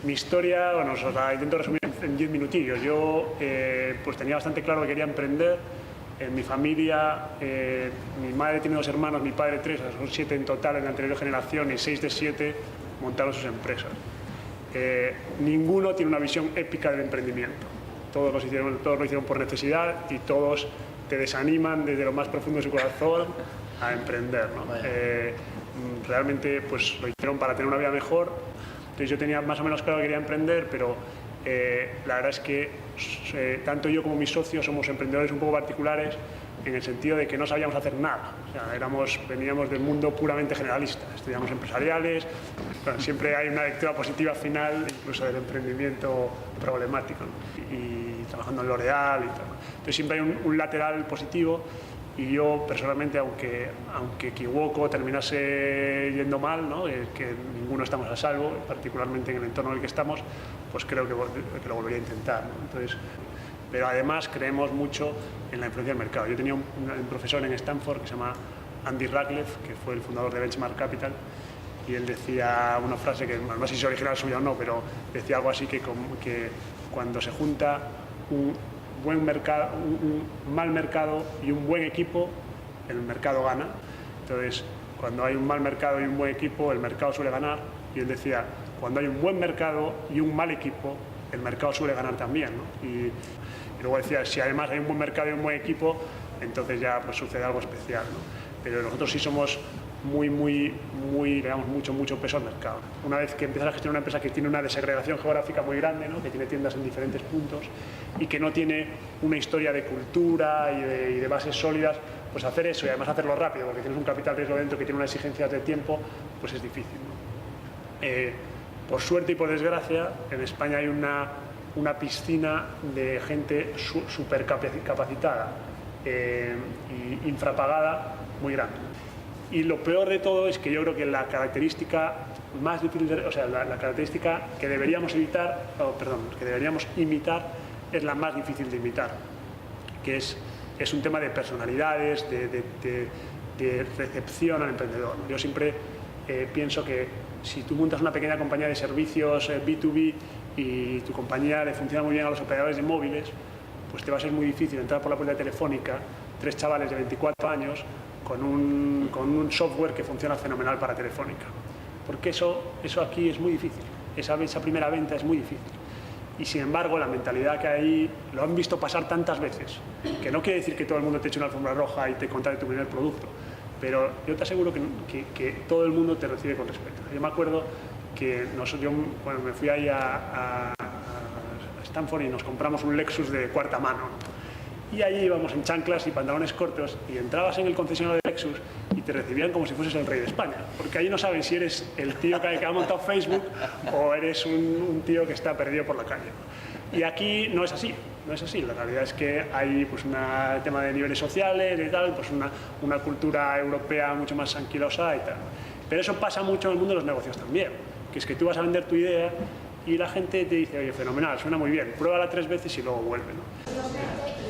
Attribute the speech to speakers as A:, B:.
A: Mi historia, bueno, os la intento resumir en 10 minutillos. Yo pues tenía bastante claro que quería emprender. En mi familia, mi madre tiene 2 hermanos, mi padre 3, son 7 en total en la anterior generación, y 6 de 7 montaron sus empresas. Ninguno tiene una visión épica del emprendimiento. Todos lo hicieron por necesidad y todos te desaniman desde lo más profundo de su corazón a emprender, ¿no? Realmente pues lo hicieron para tener una vida mejor. Entonces yo tenía más o menos claro que quería emprender, pero la verdad es que tanto yo como mis socios somos emprendedores un poco particulares en el sentido de que no sabíamos hacer nada. O sea, veníamos del mundo puramente generalista, estudiamos empresariales, bueno, siempre hay una lectura positiva final, incluso del emprendimiento problemático, ¿no? Y trabajando en L'Oréal y tal. Entonces siempre hay un lateral positivo. Y yo personalmente, aunque equivoco, terminase yendo mal, ¿no? Que ninguno estamos a salvo, particularmente en el entorno en el que estamos, pues creo que lo volvería a intentar, ¿no? Entonces, pero además creemos mucho en la influencia del mercado. Yo tenía un profesor en Stanford que se llama Andy Rachleff, que fue el fundador de Benchmark Capital, y él decía una frase que no sé si es original suya o no, pero decía algo así que cuando se junta un mal mercado y un buen equipo, el mercado gana. Entonces, cuando hay un mal mercado y un buen equipo, el mercado suele ganar. Y él decía, cuando hay un buen mercado y un mal equipo, el mercado suele ganar también, ¿no? Y luego decía, si además hay un buen mercado y un buen equipo, entonces ya pues sucede algo especial, ¿no? Pero nosotros sí somos le damos mucho peso al mercado. Una vez que empiezas a gestionar una empresa que tiene una desagregación geográfica muy grande, ¿no? Que tiene tiendas en diferentes puntos y que no tiene una historia de cultura y de bases sólidas, pues hacer eso y además hacerlo rápido, porque tienes un capital riesgo dentro que tiene unas exigencias de tiempo, pues es difícil, ¿no? Por suerte y por desgracia, en España hay una piscina de gente súper capacitada y infrapagada muy grande. Y lo peor de todo es que yo creo que la característica más difícil, la característica que deberíamos que deberíamos imitar es la más difícil de imitar, que es un tema de personalidades, de recepción al emprendedor. Yo siempre pienso que si tú montas una pequeña compañía de servicios B2B y tu compañía le funciona muy bien a los operadores de móviles, pues te va a ser muy difícil entrar por la puerta de Telefónica, 3 chavales de 24 años, con un software que funciona fenomenal para Telefónica. Porque eso aquí es muy difícil. Esa primera venta es muy difícil. Y sin embargo, la mentalidad que hay, lo han visto pasar tantas veces, que no quiere decir que todo el mundo te eche una alfombra roja y te contrate tu primer producto, pero yo te aseguro que todo el mundo te recibe con respeto. Yo me acuerdo que me fui ahí a Stanford y nos compramos un Lexus de cuarta mano. Y allí íbamos en chanclas y pantalones cortos y entrabas en el concesionario de Lexus y te recibían como si fueses el rey de España, porque allí no saben si eres el tío que ha montado Facebook o eres un tío que está perdido por la calle. Y aquí no es así, la realidad es que hay pues un tema de niveles sociales y tal, pues una cultura europea mucho más anquilosa y tal. Pero eso pasa mucho en el mundo de los negocios también, que es que tú vas a vender tu idea y la gente te dice, oye, fenomenal, suena muy bien, pruébala 3 veces y luego vuelve, ¿no?